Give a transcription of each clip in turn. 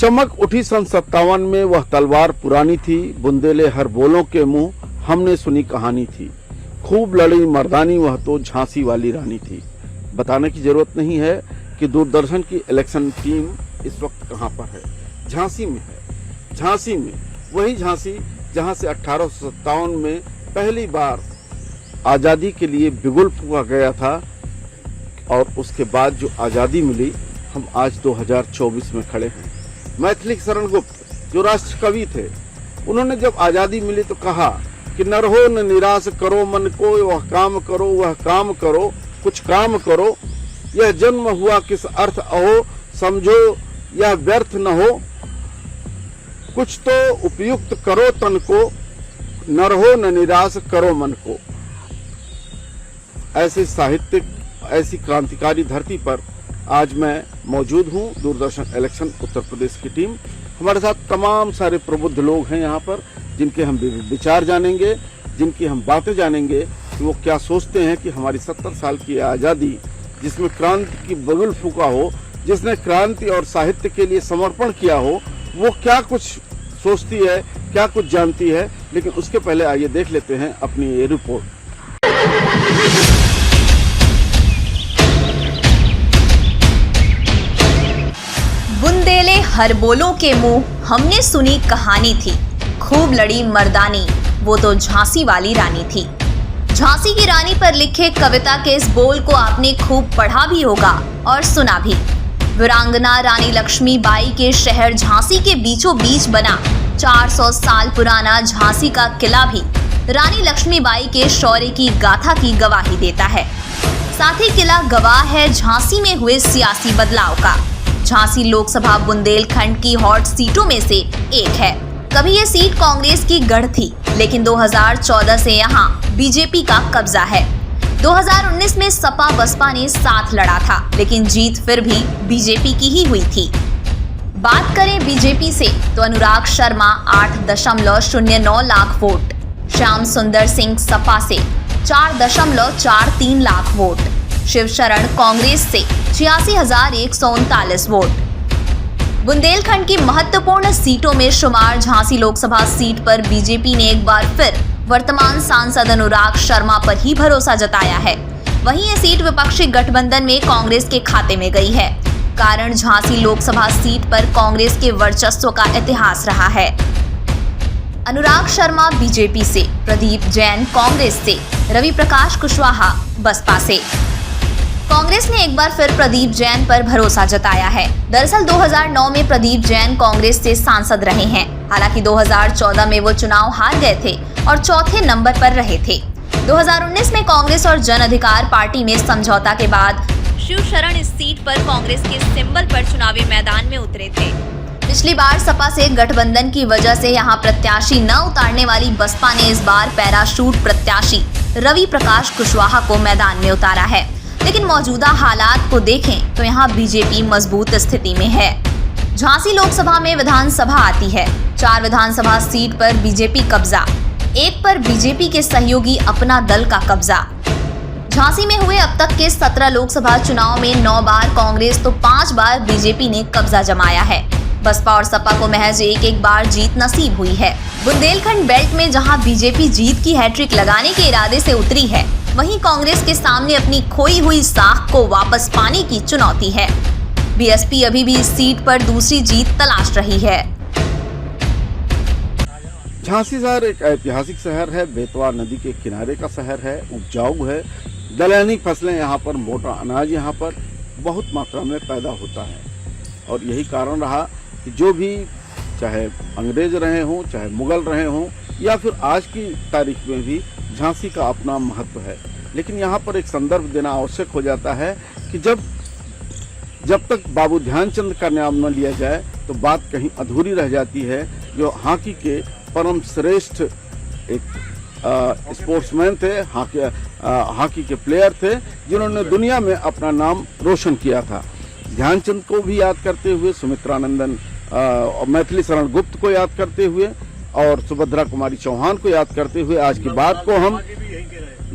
चमक उठी सन 57 में, वह तलवार पुरानी थी, बुंदेले हर बोलों के मुंह, हमने सुनी कहानी थी। खूब लड़ी मर्दानी, वह तो झांसी वाली रानी थी। बताने की जरूरत नहीं है कि दूरदर्शन की इलेक्शन टीम इस वक्त कहां पर है। झांसी में है। झांसी में, वही झांसी जहां से 1857 में पहली बार आजादी के लिए बिगुल फूंका गया था, और उसके बाद जो आजादी मिली, हम आज 2024 में खड़े हैं। मैथिली शरण गुप्त जो राष्ट्र कवि थे, उन्होंने जब आजादी मिली तो कहा कि न रहो न निराश करो मन को, वह काम करो वह काम करो, कुछ काम करो, यह जन्म हुआ किस अर्थ अहो, समझो यह व्यर्थ न हो, कुछ तो उपयुक्त करो तन को, न रहो न निराश करो मन को। ऐसे साहित्यिक, ऐसी क्रांतिकारी धरती पर आज मैं मौजूद हूं। दूरदर्शन इलेक्शन उत्तर प्रदेश की टीम, हमारे साथ तमाम सारे प्रबुद्ध लोग हैं यहाँ पर, जिनके हम विचार जानेंगे, जिनकी हम बातें जानेंगे कि वो क्या सोचते हैं कि हमारी 70 साल की आज़ादी, जिसमें क्रांति की बगुल फूका हो, जिसने क्रांति और साहित्य के लिए समर्पण किया हो, वो क्या कुछ सोचती है, क्या कुछ जानती है। लेकिन उसके पहले आइए देख लेते हैं अपनी ये रिपोर्ट। बुंदेले हर बोलों के मुंह, हमने सुनी कहानी थी। खूब लड़ी मर्दानी, वो तो झांसी वाली रानी थी। झांसी की रानी पर लिखे कविता के इस बोल को आपने खूब पढ़ा भी होगा और सुना भी। वीरांगना रानी लक्ष्मीबाई के शहर झांसी के बीचों बीच बना 400 साल पुराना झांसी का किला भी रानी लक्ष्मीबाई के शौर्य की गाथा की गवाही देता है। साथ ही किला गवाह है झांसी में हुए सियासी बदलाव का। झांसी लोकसभा बुंदेलखंड की हॉट सीटों में से एक है। कभी ये सीट कांग्रेस की गढ़ थी, लेकिन 2014 से यहाँ बीजेपी का कब्जा है। 2019 में सपा बसपा ने साथ लड़ा था, लेकिन जीत फिर भी बीजेपी की ही हुई थी। बात करें बीजेपी से तो अनुराग शर्मा 8.09 लाख वोट, श्याम सुंदर सिंह सपा से 4.43 लाख वोट, शिवशरण कांग्रेस से 86,139 वोट। बुंदेलखंड की महत्वपूर्ण सीटों में शुमार झांसी लोकसभा सीट पर बीजेपी ने एक बार फिर वर्तमान सांसद अनुराग शर्मा पर ही भरोसा जताया है। वहीं ये सीट विपक्षी गठबंधन में कांग्रेस के खाते में गई है। कारण झांसी लोकसभा सीट पर कांग्रेस के वर्चस्व का इतिहास रहा है। अनुराग शर्मा बीजेपी से, प्रदीप जैन कांग्रेस से, रवि प्रकाश कुशवाहा बसपा से। कांग्रेस ने एक बार फिर प्रदीप जैन पर भरोसा जताया है। दरअसल 2009 में प्रदीप जैन कांग्रेस से सांसद रहे हैं। हालांकि 2014 में वो चुनाव हार गए थे और चौथे नंबर पर रहे थे। 2019 में कांग्रेस और जन अधिकार पार्टी में समझौता के बाद शिवशरण इस सीट पर कांग्रेस के सिंबल पर चुनावी मैदान में उतरे थे। पिछली बार सपा से गठबंधन की वजह से यहां प्रत्याशी न उतारने वाली बसपा ने इस बार पैराशूट प्रत्याशी रवि प्रकाश कुशवाहा को मैदान में उतारा है। लेकिन मौजूदा हालात को देखें तो यहां बीजेपी मजबूत स्थिति में है। झांसी लोकसभा में विधानसभा आती है। 4 विधानसभा सीट पर बीजेपी कब्जा, एक पर बीजेपी के सहयोगी अपना दल का कब्जा। झांसी में हुए अब तक के 17 लोकसभा चुनाव में 9 बार कांग्रेस तो 5 बार बीजेपी ने कब्जा जमाया है। बसपा और सपा को महज एक बार जीत नसीब हुई है। बुंदेलखंड बेल्ट में जहां बीजेपी जीत की हैट्रिक लगाने के इरादे से उतरी है, वहीं कांग्रेस के सामने अपनी खोई हुई साख को वापस पाने की चुनौती है। बीएसपी अभी भी इस सीट पर दूसरी जीत तलाश रही है। झांसी शहर एक ऐतिहासिक शहर है, बेतवा नदी के किनारे का शहर है, उपजाऊ है। दलहनी फसलें यहाँ पर, मोटा अनाज यहाँ पर बहुत मात्रा में पैदा होता है। और यही कारण रहा कि जो भी, चाहे अंग्रेज रहे हों, चाहे मुगल रहे हों, या फिर आज की तारीख में भी झांसी का अपना महत्व है। लेकिन यहाँ पर एक संदर्भ देना आवश्यक हो जाता है कि जब तक बाबू ध्यानचंद का नाम न लिया जाए तो बात कहीं अधूरी रह जाती है, जो हॉकी के परम श्रेष्ठ एक स्पोर्ट्समैन थे, हॉकी के प्लेयर थे, जिन्होंने दुनिया में अपना नाम रोशन किया था। ध्यानचंद को भी याद करते हुए, सुमित्रानंदन और मैथिली शरण गुप्त को याद करते हुए और सुभद्रा कुमारी चौहान को याद करते हुए आज की बात को हम,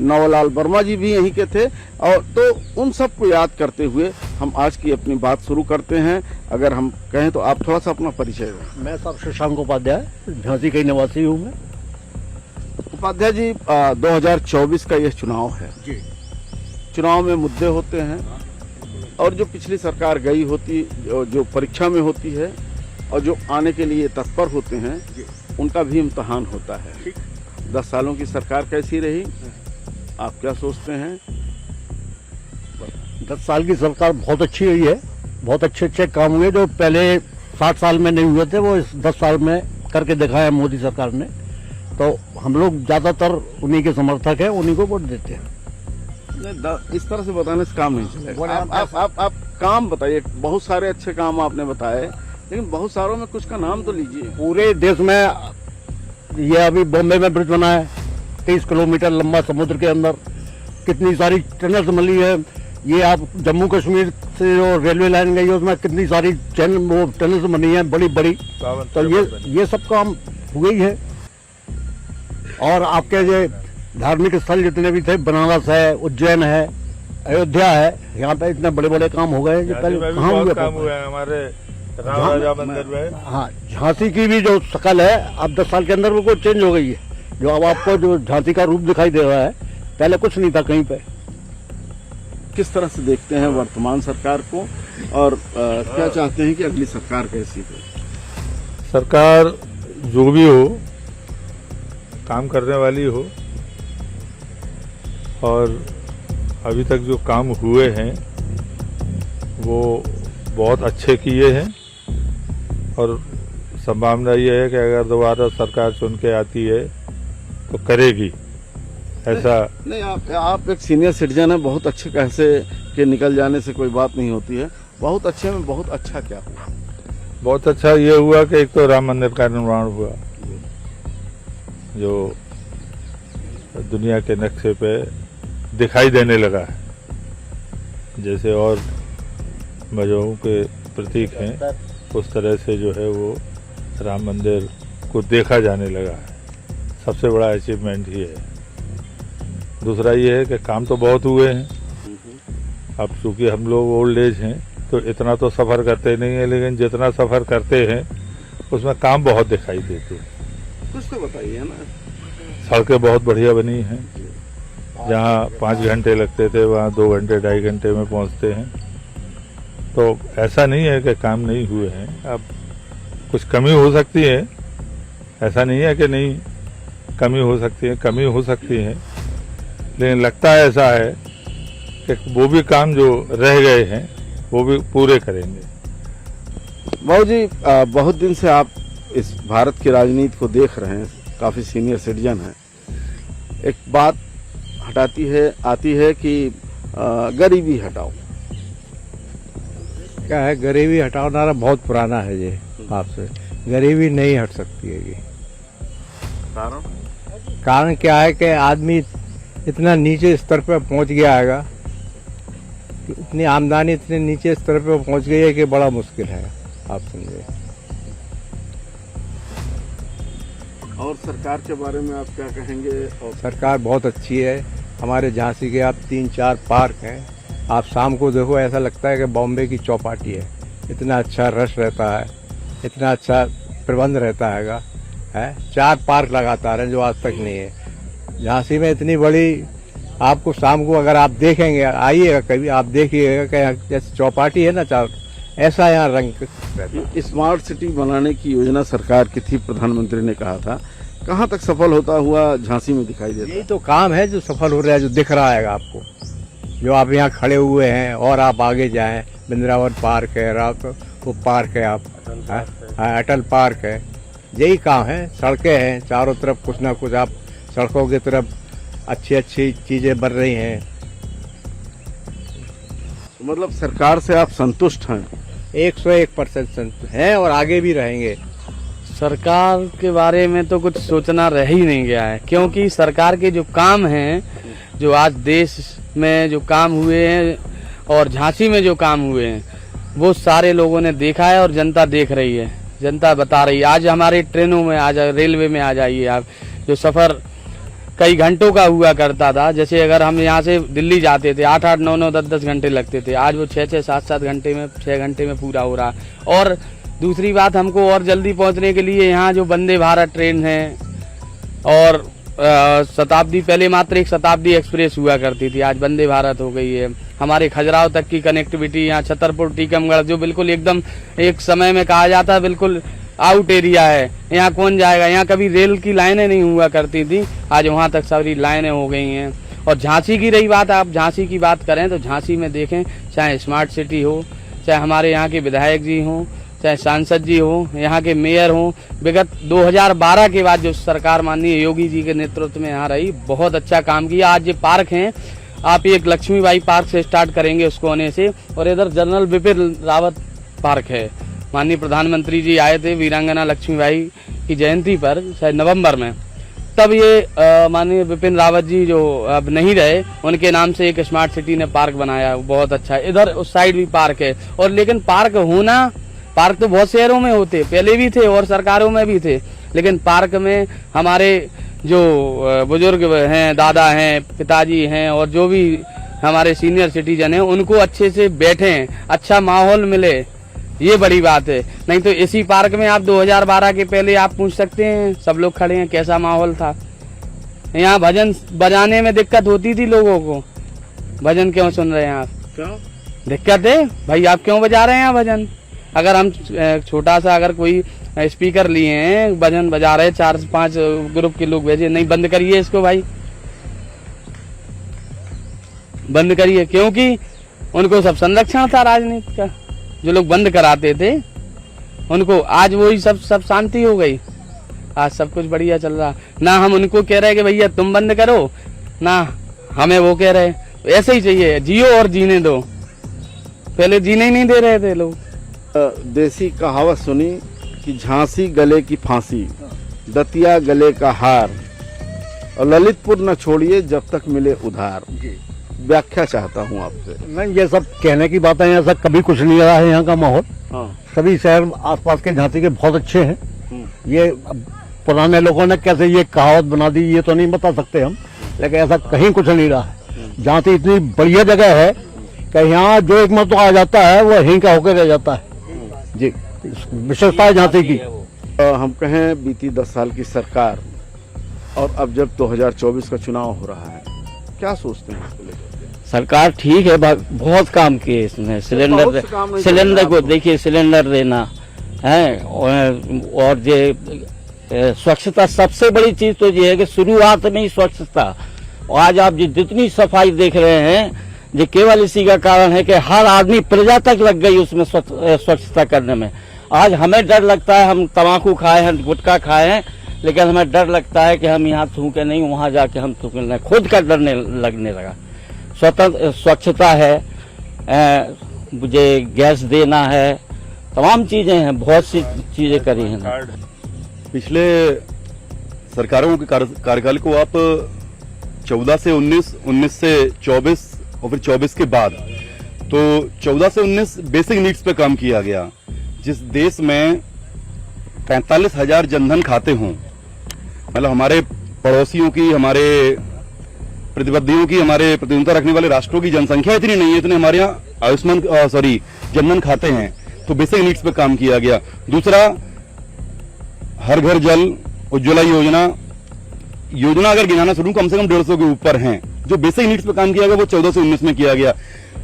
नवलाल वर्मा जी भी यहीं के थे, और तो उन सब को याद करते हुए हम आज की अपनी बात शुरू करते हैं। अगर हम कहें तो आप थोड़ा सा अपना परिचय दें। मैं सब शशांक उपाध्याय, झांसी का निवासी हूँ मैं। उपाध्याय जी, 2024 का यह चुनाव है जी। चुनाव में मुद्दे होते हैं और जो पिछली सरकार गई होती, जो परीक्षा में होती है और जो आने के लिए तत्पर होते हैं, उनका भी इम्तहान होता है। 10 सालों की सरकार कैसी रही, आप क्या सोचते हैं? 10 साल की सरकार बहुत अच्छी हुई है। बहुत अच्छे काम हुए जो पहले 60 साल में नहीं हुए थे, वो इस 10 साल में करके दिखाया मोदी सरकार ने। तो हम लोग ज्यादातर उन्हीं के समर्थक हैं, उन्हीं को वोट देते हैं। इस तरह से बताने से काम नहीं चलेगा। आप काम बताइए। बहुत सारे अच्छे काम आपने बताए, लेकिन बहुत सारों में कुछ का नाम तो लीजिए। पूरे देश में ये अभी बॉम्बे में ब्रिज बना है 30 किलोमीटर लंबा समुद्र के अंदर, कितनी सारी टनल्स मिली है। ये आप जम्मू कश्मीर से जो रेलवे लाइन गई है उसमें कितनी सारी वो टनल्स बनी है बड़ी बड़ी। तो ये सब काम हुए ही है। और आपके जो धार्मिक स्थल जितने भी थे, बनारस है, उज्जैन है, अयोध्या है, यहाँ पे इतने बड़े बड़े काम हो गए जो पहले कहाँ हुए। काम हुए हैं हमारे राम राजा मंदिर में। हाँ, झांसी की भी जो शक्ल है अब 10 साल के अंदर वो चेंज हो गई है। जो अब आपको जो झांसी का रूप दिखाई दे रहा है, पहले कुछ नहीं था कहीं पे। किस तरह से देखते हैं वर्तमान सरकार को और क्या चाहते हैं कि अगली सरकार कैसी हो? सरकार जो भी हो, काम करने वाली हो, और अभी तक जो काम हुए हैं वो बहुत अच्छे किए हैं। और संभावना ये है कि अगर दोबारा सरकार चुन के आती है तो करेगी ऐसा। नहीं, आप एक सीनियर सिटीजन है। बहुत अच्छे कैसे के निकल जाने से कोई बात नहीं होती है। बहुत अच्छे में बहुत अच्छा क्या हुआ? बहुत अच्छा ये हुआ कि एक तो राम मंदिर का निर्माण हुआ, जो दुनिया के नक्शे पे दिखाई देने लगा है। जैसे और मजहबों के प्रतीक हैं, उस तरह से जो है वो राम मंदिर को देखा जाने लगा है। सबसे बड़ा अचीवमेंट ये है। दूसरा ये है कि काम तो बहुत हुए हैं। अब चूंकि हम लोग ओल्ड एज हैं तो इतना तो सफ़र करते नहीं है, लेकिन जितना सफ़र करते हैं उसमें काम बहुत दिखाई देते हैं। कुछ तो बताइए ना। सड़कें बहुत बढ़िया बनी हैं। जहाँ 5 घंटे लगते थे वहाँ 2 घंटे 2.5 घंटे में पहुँचते हैं। तो ऐसा नहीं है कि काम नहीं हुए हैं। अब कुछ कमी हो सकती है, ऐसा नहीं है कि नहीं कमी हो सकती है, कमी हो सकती है, लेकिन लगता है ऐसा है कि वो भी काम जो रह गए हैं वो भी पूरे करेंगे। बाबू जी, बहुत दिन से आप इस भारत की राजनीति को देख रहे हैं, काफी सीनियर सिटीजन हैं। एक बात आती है कि गरीबी हटाओ। क्या है, गरीबी हटाओ नारा बहुत पुराना है ये आपसे। गरीबी नहीं हट सकती है ये। कारण क्या है कि आदमी इतना नीचे स्तर पर पहुंच गया है, इतनी आमदनी इतने नीचे स्तर पर पहुंच गई है कि बड़ा मुश्किल है। आप समझे। और सरकार के बारे में आप क्या कहेंगे? और सरकार बहुत अच्छी है। हमारे झांसी के आप 3-4 पार्क हैं। आप शाम को देखो ऐसा लगता है कि बॉम्बे की चौपाटी है। इतना अच्छा रश रहता है, इतना अच्छा प्रबंध रहता है। 4 पार्क लगातार हैं जो आज तक नहीं है झांसी में। इतनी बड़ी आपको शाम को अगर आप देखेंगे, आइएगा कभी, आप देखिएगा कि जैसे चौपाटी है ना चार, ऐसा यहाँ रंग रहता है। स्मार्ट सिटी बनाने की योजना सरकार की थी, प्रधानमंत्री ने कहा था। कहाँ तक सफल होता हुआ झांसी में दिखाई देता है? यही तो काम है जो सफल हो रहा है, जो दिख रहा है आपको। जो आप यहाँ खड़े हुए हैं और आप आगे जाएं, वृंदावन पार्क है, वो पार्क है, आप अटल पार्क है, यही काम है। सड़कें हैं चारों तरफ, कुछ ना कुछ आप सड़कों की तरफ अच्छी अच्छी चीजें बन रही हैं। मतलब सरकार से आप संतुष्ट हैं? 101% संतुष्ट हैं और आगे भी रहेंगे। सरकार के बारे में तो कुछ सोचना रह ही नहीं गया है, क्योंकि सरकार के जो काम हैं, जो आज देश में जो काम हुए हैं और झांसी में जो काम हुए हैं, वो सारे लोगों ने देखा है और जनता देख रही है, जनता बता रही है। आज हमारी ट्रेनों में आ जाए, रेलवे में आ जाइए, आप जो सफ़र कई घंटों का हुआ करता था। जैसे अगर हम यहाँ से दिल्ली जाते थे 8-8, 9-9, 10-10 घंटे लगते थे, आज वो 6-6, 7-7 घंटे में 6 घंटे में पूरा हो रहा। और दूसरी बात, हमको और जल्दी पहुँचने के लिए यहाँ जो वंदे भारत ट्रेन है और शताब्दी, पहले मात्र एक शताब्दी एक्सप्रेस हुआ करती थी, आज वंदे भारत हो गई है। हमारे खजुराहो तक की कनेक्टिविटी, यहाँ छतरपुर टीकमगढ़ जो बिल्कुल एकदम एक समय में कहा जाता है बिल्कुल आउट एरिया है, यहाँ कौन जाएगा, यहाँ कभी रेल की लाइनें नहीं हुआ करती थी, आज वहाँ तक सारी लाइनें हो गई हैं। और झांसी की रही बात, आप झांसी की बात करें तो झांसी में देखें, चाहे स्मार्ट सिटी हो, चाहे हमारे यहाँ के विधायक जी हों, चाहे सांसद जी हो, यहाँ के मेयर हों, विगत 2012 के बाद जो सरकार माननीय योगी जी के नेतृत्व में यहाँ रही, बहुत अच्छा काम किया। आज ये पार्क हैं, आप एक लक्ष्मीबाई पार्क से स्टार्ट करेंगे उसको होने से, और इधर जनरल बिपिन रावत पार्क है। माननीय प्रधानमंत्री जी आए थे वीरांगना लक्ष्मीबाई की जयंती पर शायद नवंबर में, तब ये माननीय बिपिन रावत जी जो अब नहीं रहे, उनके नाम से एक स्मार्ट सिटी ने पार्क बनाया, बहुत अच्छा है। इधर उस साइड भी पार्क है। और लेकिन पार्क तो बहुत शहरों में होते, पहले भी थे और सरकारों में भी थे, लेकिन पार्क में हमारे जो बुजुर्ग हैं, दादा हैं, पिताजी हैं और जो भी हमारे सीनियर सिटीजन हैं, उनको अच्छे से बैठें, अच्छा माहौल मिले, ये बड़ी बात है। नहीं तो इसी पार्क में आप 2012 के पहले आप पूछ सकते हैं, सब लोग खड़े हैं, कैसा माहौल था। यहाँ भजन बजाने में दिक्कत होती थी लोगों को, भजन क्यों सुन रहे हैं आप, क्यों दिक्कत है भाई, आप क्यों बजा रहे हैं भजन। अगर हम छोटा सा अगर कोई स्पीकर लिए हैं, भजन बजा रहे, 4-5 ग्रुप के लोग भेजे, नहीं बंद करिए इसको भाई, बंद करिए, क्योंकि उनको सब संरक्षण था राजनीति का, जो लोग बंद कराते थे उनको, आज वही सब शांति हो गई, आज सब कुछ बढ़िया चल रहा। ना हम उनको कह रहे कि भैया तुम बंद करो, ना हमें वो कह रहे, ऐसे ही चाहिए, जियो और जीने दो, पहले जीने ही नहीं दे रहे थे लोग। देसी कहावत सुनी कि झांसी गले की फांसी, दतिया गले का हार, और ललितपुर न छोड़िए जब तक मिले उधार। व्याख्या चाहता हूँ आपसे। नहीं, ये सब कहने की बातें हैं, ऐसा कभी कुछ नहीं रहा है। यहाँ का माहौल, सभी शहर आसपास के झांसी के बहुत अच्छे हैं। ये पुराने लोगों ने कैसे ये कहावत बना दी ये तो नहीं बता सकते हम, लेकिन ऐसा कहीं कुछ नहीं रहा है। झांसी इतनी बढ़िया जगह है कि यहाँ जो एक मत आ जाता है वो यहीं का होकर रह जाता है जी, विशेषता है झांसी की। हम कहें बीती 10 साल की सरकार और अब जब 2024 का चुनाव हो रहा है, क्या सोचते हैं इसको लेकर? सरकार ठीक है, बहुत काम किए इसमें। सिलेंडर को देखिए, सिलेंडर देना है, और ये स्वच्छता, सबसे बड़ी चीज तो ये है कि शुरुआत में ही स्वच्छता। आज आप जितनी सफाई देख रहे हैं, ये केवल इसी का कारण है कि हर आदमी, प्रजा तक लग गई उसमें स्वच्छता करने में। आज हमें डर लगता है, हम तम्बाकू खाए हैं, गुटखा खाए हैं, लेकिन हमें डर लगता है कि हम यहाँ थूके नहीं, वहाँ जाके हम थूके नहीं, खुद का डरने लगने लगा। स्वच्छता है, मुझे गैस देना है, तमाम चीजें हैं, बहुत सी चीजें करी हैं। पिछले सरकारों के कार्यकाल को आप 14 से 19, 19 से 24 और फिर 24 के बाद, तो 14 से 19 बेसिक नीड्स पे काम किया गया। जिस देश में 45,000 जनधन खाते हों, मतलब हमारे पड़ोसियों की, हमारे प्रतिबद्धियों की, हमारे प्रतिनिधित्व रखने वाले राष्ट्रों की जनसंख्या इतनी नहीं है, इतने हमारे यहाँ जनधन खाते हैं, तो बेसिक नीड्स पे काम किया गया। दूसरा, हर घर जल, उज्ज्वला योजना अगर गिनाना शुरू, कम से कम 150 के ऊपर हैं। जो बेसिक नीड्स पे काम किया गया वो 14 से 19 में किया गया।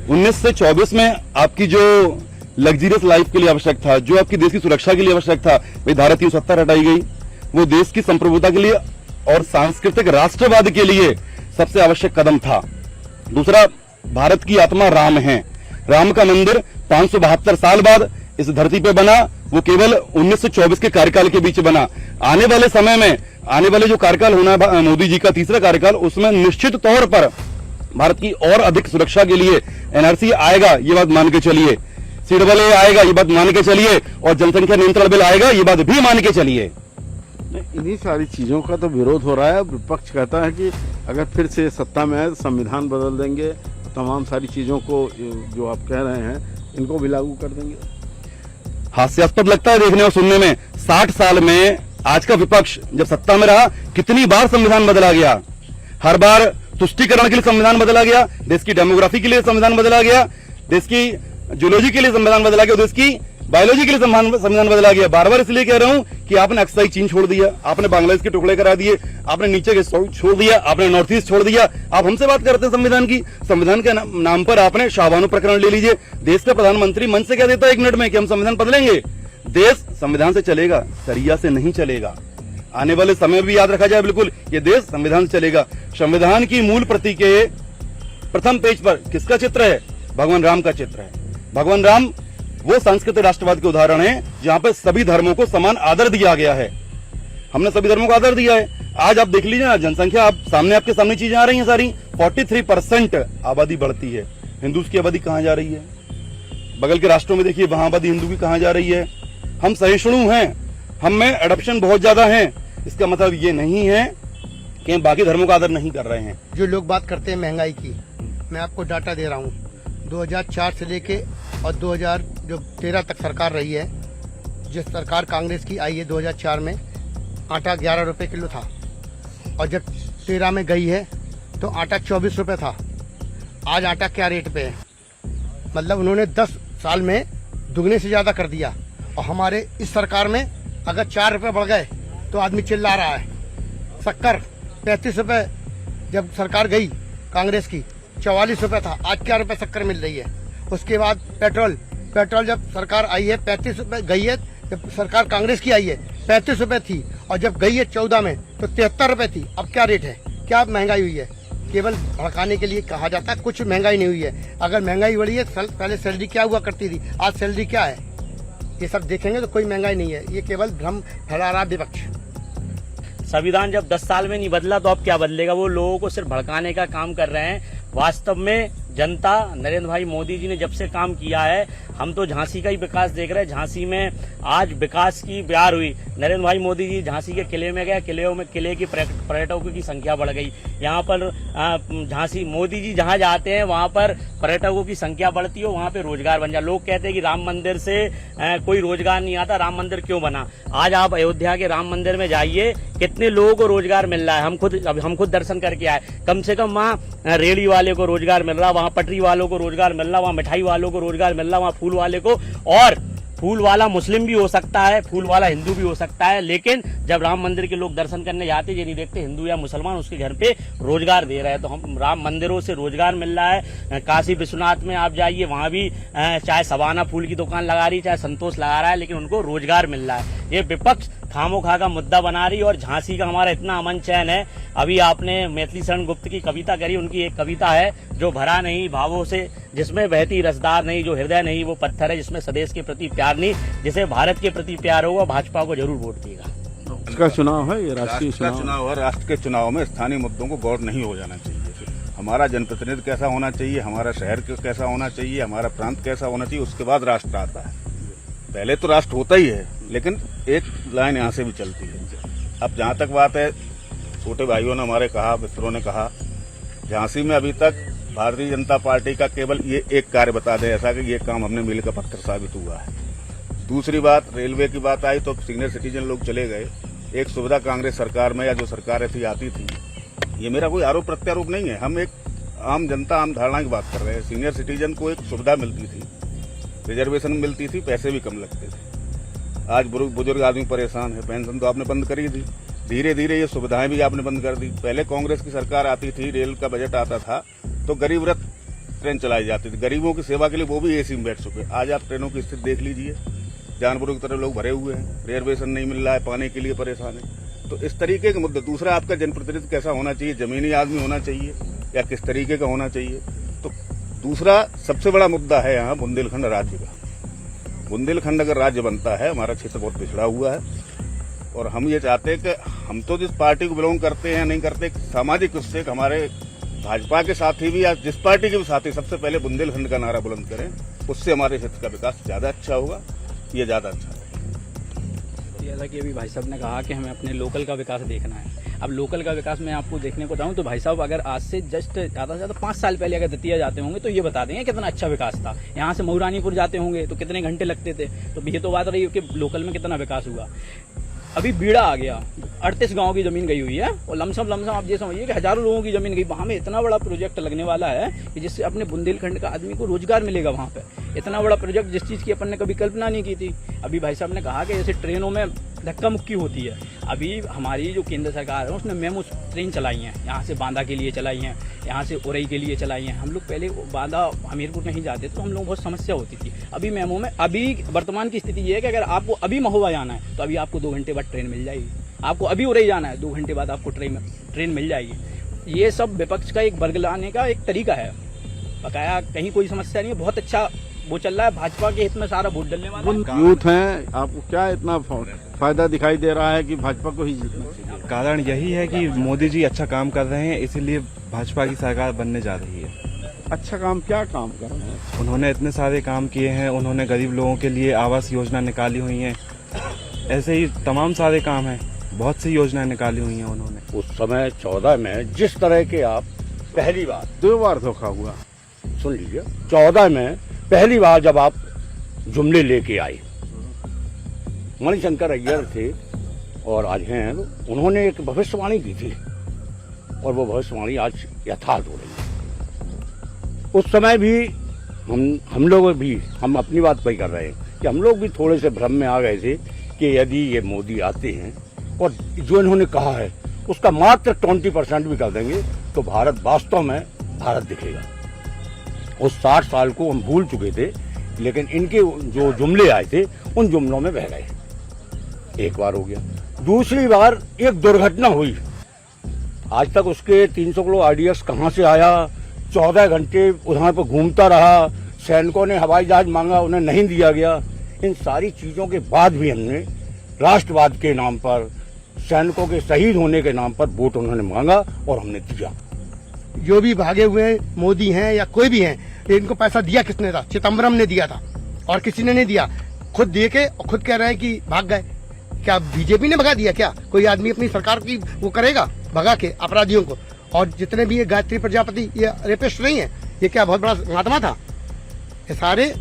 19 से 24 में आपकी जो लग्जरियस लाइफ के लिए आवश्यक था, जो आपकी देश की सुरक्षा के लिए आवश्यक था, भाई धारा 370 हटाई गई। वो देश की संप्रभुता के लिए और सांस्कृतिक राष्ट्रवाद के लिए सबसे आवश्यक कदम था। दूसरा, भारत की आत्मा राम है, राम का मंदिर 572 साल बाद इस धरती पे बना, वो केवल 19 से 24 के कार्यकाल के बीच बना। आने वाले समय में, आने वाले जो कार्यकाल होना है मोदी जी का तीसरा कार्यकाल, उसमें निश्चित तौर पर भारत की और अधिक सुरक्षा के लिए एनआरसी आएगा, ये बात मान के चलिए, सीडब्ल्यूए आएगा, ये बात मान के चलिए, और जनसंख्या नियंत्रण बिल आएगा, ये बात भी मान के चलिए। इन्हीं सारी चीजों का तो विरोध हो रहा है। विपक्ष कहता है कि अगर फिर से सत्ता में आए, संविधान बदल देंगे, तमाम सारी चीजों को जो आप कह रहे हैं इनको भी लागू कर देंगे। हास्यास्पद लगता है देखने और सुनने में, 60 साल में आज का विपक्ष जब सत्ता में रहा, कितनी बार संविधान बदला गया, हर बार तुष्टीकरण के लिए संविधान बदला गया, देश की डेमोग्राफी के लिए संविधान बदला गया, देश की जूलॉजी के लिए संविधान बदला गया, देश की बायोलॉजी के लिए संविधान बदला गया। बार बार इसलिए कह रहा हूं कि आपने अक्साई चीन छोड़ दिया, आपने बांग्लादेश के टुकड़े करा दिए, आपने नीचे के छोड़ दिया, आपने नॉर्थ ईस्ट छोड़ दिया। आप हमसे बात करते हैं संविधान की, संविधान के नाम पर आपने शाहबानो प्रकरण ले लीजिए। देश का प्रधानमंत्री मन से कह देता है 1 मिनट में कि हम संविधान बदलेंगे। देश संविधान से चलेगा, शरिया से नहीं चलेगा। आने वाले समय भी याद रखा जाए, बिल्कुल ये देश संविधान से चलेगा। संविधान की मूल प्रति के प्रथम पेज पर किसका चित्र है? भगवान राम का चित्र है। भगवान राम वो सांस्कृतिक राष्ट्रवाद के उदाहरण है जहां पर सभी धर्मों को समान आदर दिया गया है। हमने सभी धर्मों को आदर दिया है। आज आप देख लीजिए ना, जनसंख्या आपके सामने चीजें आ रही हैं सारी। 43% आबादी बढ़ती है, हिंदूज की आबादी कहां जा रही है? बगल के राष्ट्रों में देखिए, वहां आबादी हिंदू की कहां जा रही है? हम सहिष्णु हैं, हम में एडॉप्शन बहुत ज्यादा है। इसका मतलब ये नहीं है कि हम बाकी धर्मों का आदर नहीं कर रहे हैं। जो लोग बात करते हैं महंगाई की, मैं आपको डाटा दे रहा हूँ। 2004 से लेके और 2013 तक सरकार रही है, जिस सरकार कांग्रेस की आई है 2004 में आटा 11 रुपए किलो था, और जब 13 में गई है तो आटा 24 रुपए था। आज आटा क्या रेट पे है? मतलब उन्होंने 10 साल में दुगने से ज्यादा कर दिया। और हमारे इस सरकार में अगर 4 रुपए बढ़ गए तो आदमी चिल्ला रहा है। शक्कर 35 रुपए जब सरकार गई कांग्रेस की, 44 रुपए था, आज क्या रुपए शक्कर मिल रही है। उसके बाद पेट्रोल जब सरकार आई है 35 रुपए गई है, जब सरकार कांग्रेस की आई है 35 रुपए थी, और जब गई है 14 में तो 73 रुपए थी। अब क्या रेट है? क्या महंगाई हुई है? केवल भड़काने के लिए कहा जाता है, कुछ महंगाई नहीं हुई है। अगर महंगाई बढ़ी है, पहले सैलरी क्या हुआ करती थी, आज सैलरी क्या है, ये सब देखेंगे तो कोई महंगाई नहीं है। ये केवल भ्रम फैला रहा विपक्ष। संविधान जब 10 साल में नहीं बदला तो अब क्या बदलेगा? वो लोगों को सिर्फ भड़काने का काम कर रहे हैं। वास्तव में जनता, नरेंद्र भाई मोदी जी ने जब से काम किया है, हम तो झांसी का ही विकास देख रहे हैं। झांसी में आज विकास की बयार हुई। नरेंद्र भाई मोदी जी झांसी के किले में गए, किले की पर्यटकों की संख्या बढ़ गई। यहाँ पर झांसी मोदी जी जहाँ जाते हैं वहाँ पर पर्यटकों की संख्या बढ़ती है, वहाँ पे रोजगार बन जाए। लोग कहते हैं कि राम मंदिर से कोई रोजगार नहीं आता, राम मंदिर क्यों बना? आज आप अयोध्या के राम मंदिर में जाइए, कितने लोगों को रोजगार मिल रहा है। हम खुद दर्शन करके आए। कम से कम वहाँ रेहड़ी वाले को रोजगार मिल रहा, वहाँ पटरी वालों को रोजगार मिल रहा, वहाँ मिठाई वालों को रोजगार मिल रहा, वहाँ फूल वाले को। और फूल वाला मुस्लिम भी हो सकता है, फूल वाला हिंदू भी हो सकता है, लेकिन जब राम मंदिर के लोग दर्शन करने जाते ये नहीं देखते हिंदू या मुसलमान उसके घर पे रोजगार दे रहे हैं। तो हम राम मंदिरों से रोजगार मिल रहा है। काशी विश्वनाथ में आप जाइए, वहां भी चाहे सबाना फूल की दुकान लगा रही, चाहे संतोष लगा रहा है, लेकिन उनको रोजगार मिल रहा है। ये विपक्ष खामोखा का मुद्दा बना रही। और झांसी का हमारा इतना अमन चैन है। अभी आपने मैथिली शरण गुप्त की कविता करी, उनकी एक कविता है, जो भरा नहीं भावों से, जिसमें बहती रसदार नहीं, जो हृदय नहीं वो पत्थर है, जिसमें स्वदेश के प्रति प्यार नहीं, जिसे भारत के प्रति प्यार होगा भाजपा को जरूर वोट देगा। इसका चुनाव है, ये राष्ट्रीय चुनाव है। राष्ट्र के चुनाव में स्थानीय मुद्दों को गौर नहीं हो जाना चाहिए। हमारा जनप्रतिनिधि कैसा होना चाहिए, हमारा शहर कैसा होना चाहिए, हमारा प्रांत कैसा होना चाहिए, उसके बाद राष्ट्र आता है। पहले तो राष्ट्र होता ही है, लेकिन एक लाइन यहाँ से भी चलती है। अब जहाँ तक बात है, छोटे भाइयों ने हमारे कहा, मित्रों ने कहा, झांसी में अभी तक भारतीय जनता पार्टी का केवल ये एक कार्य बता दे ऐसा कि ये काम हमने मिल का पत्थर साबित हुआ है। दूसरी बात, रेलवे की बात आई तो सीनियर सिटीजन लोग चले गए। एक सुविधा कांग्रेस सरकार में या जो सरकारें थी आती थी, ये मेरा कोई आरोप प्रत्यारोप नहीं है, हम एक आम जनता आम धारणा की बात कर रहे हैं। सीनियर सिटीजन को एक सुविधा मिलती थी, रिजर्वेशन मिलती थी, पैसे भी कम लगते थे। आज बुजुर्ग आदमी परेशान है, पेंशन तो आपने बंद करी थी, धीरे धीरे ये सुविधाएं भी आपने बंद कर दी। पहले कांग्रेस की सरकार आती थी, रेल का बजट आता था तो गरीब रथ ट्रेन चलाई जाती थी, गरीबों की सेवा के लिए वो भी एसी में बैठ चुके। आज आप ट्रेनों की स्थिति देख लीजिए, जानवरों की तरह लोग भरे हुए हैं, रिजर्वेशन नहीं मिल रहा है, पाने के लिए परेशान है। तो इस तरीके के मुद्दे। दूसरा, आपका जनप्रतिनिधि कैसा होना चाहिए, जमीनी आदमी होना चाहिए या किस तरीके का होना चाहिए। तो दूसरा सबसे बड़ा मुद्दा है यहाँ बुंदेलखंड राज्य का। बुंदेलखंड अगर राज्य बनता है, हमारा क्षेत्र बहुत पिछड़ा हुआ है, और हम ये चाहते हैं कि हम तो जिस पार्टी को बिलोंग करते हैं नहीं करते, सामाजिक उससे हमारे भाजपा के साथी भी या जिस पार्टी के भी साथी सबसे पहले बुंदेलखंड का नारा बुलंद करें, उससे हमारे क्षेत्र का विकास ज्यादा अच्छा होगा, ये ज्यादा अच्छा है। जैसा कि अभी भाई साहब ने कहा कि हमें अपने लोकल का विकास देखना है। अब लोकल का विकास मैं आपको देखने को चाहूँ तो भाई साहब अगर आज से जस्ट ज़्यादा से ज़्यादा 5 साल पहले अगर दतिया जाते होंगे तो ये बता देंगे कितना अच्छा विकास था। यहाँ से महू रानीपुर जाते होंगे तो कितने घंटे लगते थे। तो ये तो बात रही कि लोकल में कितना विकास हुआ। अभी बीड़ा आ गया, 38 गांव की जमीन गई हुई है और लमसम आप ये समझिए कि हजारों लोगों की जमीन गई। वहां में इतना बड़ा प्रोजेक्ट लगने वाला है कि जिससे अपने बुंदेलखंड का आदमी को रोजगार मिलेगा। वहां पे इतना बड़ा प्रोजेक्ट जिस चीज़ की अपन ने कभी कल्पना नहीं की थी। अभी भाई साहब ने कहा कि जैसे ट्रेनों में धक्का मुक्की होती है, अभी हमारी जो केंद्र सरकार है उसने मेमो ट्रेन चलाई हैं, यहाँ से बांदा के लिए चलाई हैं, यहाँ से उरई के लिए चलाई हैं। हम लोग पहले बांदा हमीरपुर नहीं जाते तो हम लोगों को बहुत समस्या होती थी। अभी मेमो में अभी वर्तमान की स्थिति ये है कि अगर आपको अभी महोबा जाना है तो अभी आपको 2 घंटे बाद ट्रेन मिल जाएगी। आपको अभी उरई जाना है 2 घंटे बाद आपको ट्रेन मिल जाएगी। ये सब विपक्ष का एक बरगलाने का एक तरीका है, बकाया कहीं कोई समस्या नहीं है। बहुत अच्छा वो चल रहा है, भाजपा के हित में सारा वोट डलने वाला है। यूथ हैं, आपको क्या इतना फायदा दिखाई दे रहा है कि भाजपा को ही जीतना चाहिए? कारण यही है कि मोदी जी अच्छा काम कर रहे हैं, इसीलिए भाजपा की सरकार बनने जा रही है। अच्छा काम, क्या काम कर रहे हैं? उन्होंने इतने सारे काम किए हैं, उन्होंने गरीब लोगों के लिए आवास योजना निकाली हुई है, ऐसे ही तमाम सारे काम हैं, बहुत सी योजनाएं निकाली हुई हैं उन्होंने। उस समय 14 में जिस तरह के आप पहली बार 2 बार धोखा हुआ, सुन लीजिए, 14 में पहली बार जब आप जुमले लेके आए, मणिशंकर अय्यर थे और आज हैं, उन्होंने एक भविष्यवाणी की थी और वो भविष्यवाणी आज यथार्थ हो रही है। उस समय भी हम लोग भी हम अपनी बात पर ही कर रहे हैं कि हम लोग भी थोड़े से भ्रम में आ गए थे कि यदि ये मोदी आते हैं और जो इन्होंने कहा है उसका मात्र 20% भी कर देंगे तो भारत वास्तव में भारत दिखेगा। उस 60 साल को हम भूल चुके थे, लेकिन इनके जो जुमले आए थे उन जुमलों में बह गए। एक बार हो गया। दूसरी बार एक दुर्घटना हुई, आज तक उसके 300 किलो आरडीएक्स कहां से आया, 14 घंटे वहां पर घूमता रहा, सैनिकों ने हवाई जहाज मांगा, उन्हें नहीं दिया गया। इन सारी चीजों के बाद भी हमने राष्ट्रवाद के नाम पर, सैनिकों के शहीद होने के नाम पर वोट उन्होंने मांगा और हमने दिया। जो भी भागे हुए मोदी हैं या कोई भी हैं, इनको पैसा दिया किसने था? चिदम्बरम ने दिया था और किसी ने नहीं दिया। खुद दे के और खुद कह रहे हैं कि भाग गए। क्या बीजेपी ने भगा दिया? क्या कोई आदमी अपनी सरकार की वो करेगा भगा के अपराधियों को? और जितने भी ये गायत्री प्रजापति ये रेपिस्ट नहीं है, ये क्या बहुत बड़ा महात्मा था? ये सारे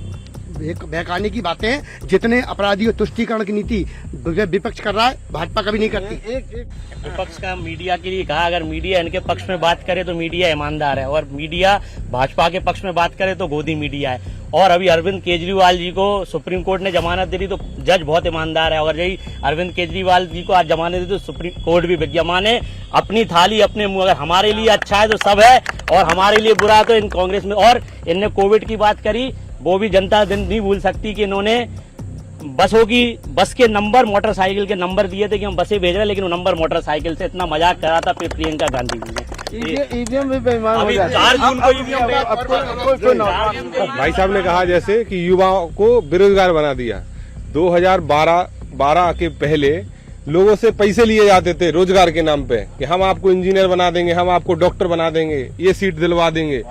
बहकाने की बातें हैं। जितने अपराधी और तुष्टीकरण की नीति विपक्ष कर रहा है, भाजपा कभी नहीं करती। विपक्ष का मीडिया के लिए कहा, अगर मीडिया इनके पक्ष में बात करे तो मीडिया ईमानदार है और मीडिया भाजपा के पक्ष में बात करे तो गोदी मीडिया है। और अभी अरविंद केजरीवाल जी को सुप्रीम कोर्ट ने जमानत दे दी तो जज बहुत ईमानदार है। और यही अरविंद केजरीवाल जी को आज जमानत दी तो सुप्रीम कोर्ट भी विज्ञा माने अपनी थाली अपने मुंह। अगर हमारे लिए अच्छा है तो सब है और हमारे लिए बुरा है तो इन कांग्रेस में। और इनने कोविड की बात करी, वो भी जनता दिन नहीं भूल सकती कि इन्होंने बस के नंबर मोटरसाइकिल के नंबर दिए थे कि हम बसें भेज रहे हैं, लेकिन वो नंबर मोटरसाइकिल से इतना मजाक करा था प्रियंका गांधी जी ने। ईवीएम भी बेईमान हो जाता है। 4 जून को ईवीएम भाई साहब ने कहा जैसे कि युवाओं को बेरोजगार बना दिया। 2012 के पहले लोगों से पैसे लिए जाते थे रोजगार के नाम पे कि हम आपको इंजीनियर बना देंगे, हम आपको डॉक्टर बना देंगे, ये सीट दिलवा देंगे।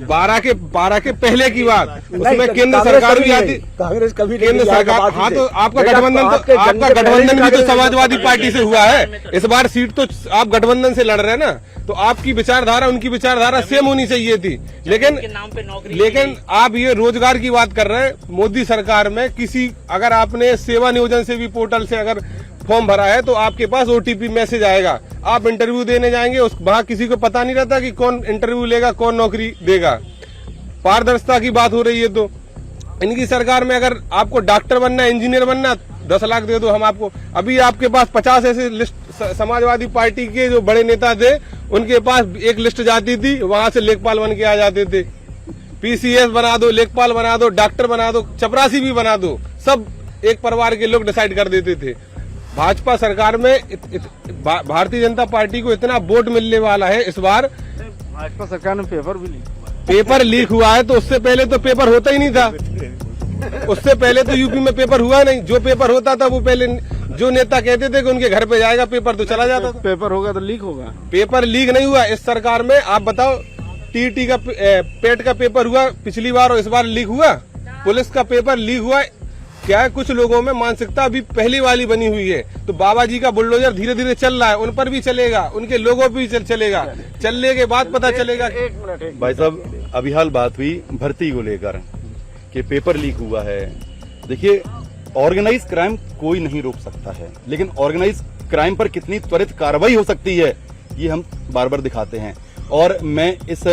12 के पहले की बात, उसमें केंद्र सरकार भी आती, कांग्रेस कभी केंद्र सरकार। हाँ तो आपका गठबंधन भी तो समाजवादी पार्टी से हुआ है। इस बार सीट तो आप गठबंधन से लड़ रहे हैं ना, तो आपकी विचारधारा उनकी विचारधारा सेम होनी चाहिए थी। लेकिन आप ये रोजगार की बात कर रहे हैं। मोदी सरकार में किसी, अगर आपने सेवा नियोजन से भी पोर्टल से अगर फॉर्म भरा है तो आपके पास ओटीपी मैसेज आएगा, आप इंटरव्यू देने जाएंगे, उस वहां किसी को पता नहीं रहता कि कौन इंटरव्यू लेगा, कौन नौकरी देगा। पारदर्शिता की बात हो रही है। तो इनकी सरकार में अगर आपको डॉक्टर बनना है, इंजीनियर बनना है, 10 लाख दे दो हम आपको। अभी आपके पास 50 ऐसे लिस्ट समाजवादी पार्टी के जो बड़े नेता थे उनके पास एक लिस्ट जाती थी, वहां से लेखपाल बन के आ जाते थे। पीसीएस बना दो, लेखपाल बना दो, डॉक्टर बना दो, चपरासी भी बना दो, सब एक परिवार के लोग डिसाइड कर देते थे। भाजपा सरकार में भारतीय जनता पार्टी को इतना वोट मिलने वाला है इस बार। भाजपा सरकार में पेपर लीक हुआ है तो उससे पहले तो पेपर होता ही नहीं था। उससे पहले तो यूपी में पेपर हुआ नहीं। जो पेपर होता था वो पहले जो नेता कहते थे कि उनके घर पे जाएगा पेपर, तो चला जाता था। पेपर होगा तो लीक होगा। पेपर लीक नहीं हुआ इस सरकार में। आप बताओ, टीटी का पेट का पेपर हुआ पिछली बार और इस बार लीक हुआ। पुलिस का पेपर लीक हुआ। क्या है, कुछ लोगों में मानसिकता अभी पहली वाली बनी हुई है। तो बाबा जी का बुलडोजर धीरे धीरे चल रहा है, उन पर भी चलेगा, उनके लोगों पर भी चलेगा। चलने के बाद पता चलेगा। भाई साहब, अभी हाल बात हुई भर्ती को लेकर कि पेपर लीक हुआ है। देखिए, ऑर्गेनाइज क्राइम कोई नहीं रोक सकता है, लेकिन ऑर्गेनाइज क्राइम पर कितनी त्वरित कार्रवाई हो सकती है ये हम बार बार दिखाते हैं। और मैं इस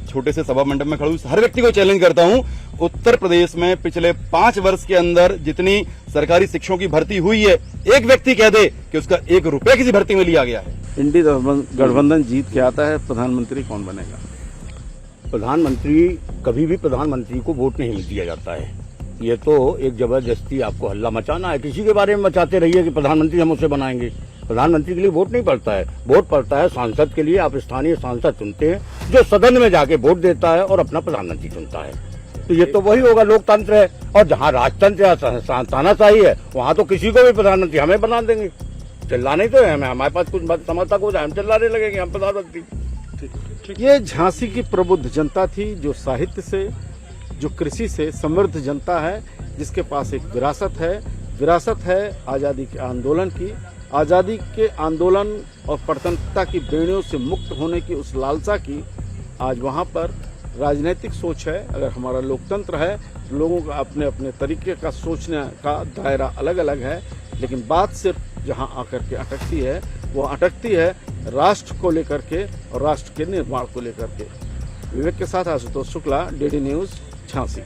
छोटे से सभा मंडप में खड़ा हूं हर व्यक्ति को चैलेंज करता हूं, उत्तर प्रदेश में पिछले 5 वर्ष के अंदर जितनी सरकारी शिक्षकों की भर्ती हुई है, एक व्यक्ति कह दे कि उसका 1 रुपया किसी भर्ती में लिया गया है। इंडी गठबंधन जीत के आता है, प्रधानमंत्री कौन बनेगा? प्रधानमंत्री कभी भी प्रधानमंत्री को वोट नहीं दिया जाता है। ये तो एक जबरदस्ती आपको हल्ला मचाना है, किसी के बारे में मचाते रहिए कि प्रधानमंत्री हम उसे बनाएंगे। प्रधानमंत्री के लिए वोट नहीं पड़ता है, वोट पड़ता है सांसद के लिए। आप स्थानीय सांसद चुनते हैं जो सदन में जाके वोट देता है और अपना प्रधानमंत्री चुनता है। तो ये तो वही होगा, लोकतंत्र है। और जहाँ राजतंत्र या तानाशाही है वहाँ तो किसी को भी प्रधानमंत्री हमें बना देंगे। चिल्लाने तो है, हमारे पास कुछ समर्थक हो जाए हम चिल्लाने लगेंगे हम प्रधानमंत्री। ये झांसी की प्रबुद्ध जनता थी जो साहित्य से, जो कृषि से समृद्ध जनता है, जिसके पास एक विरासत है आजादी के आंदोलन की, आजादी के आंदोलन और प्रतंत्रता की बेड़ियों से मुक्त होने की उस लालसा की। आज वहाँ पर राजनीतिक सोच है। अगर हमारा लोकतंत्र है, लोगों का अपने अपने तरीके का सोचने का दायरा अलग अलग है, लेकिन बात सिर्फ जहाँ आकर के अटकती है वो अटकती है राष्ट्र को लेकर के और राष्ट्र के निर्माण को लेकर के। विवेक के साथ आशुतोष शुक्ला, DD न्यूज, झांसी।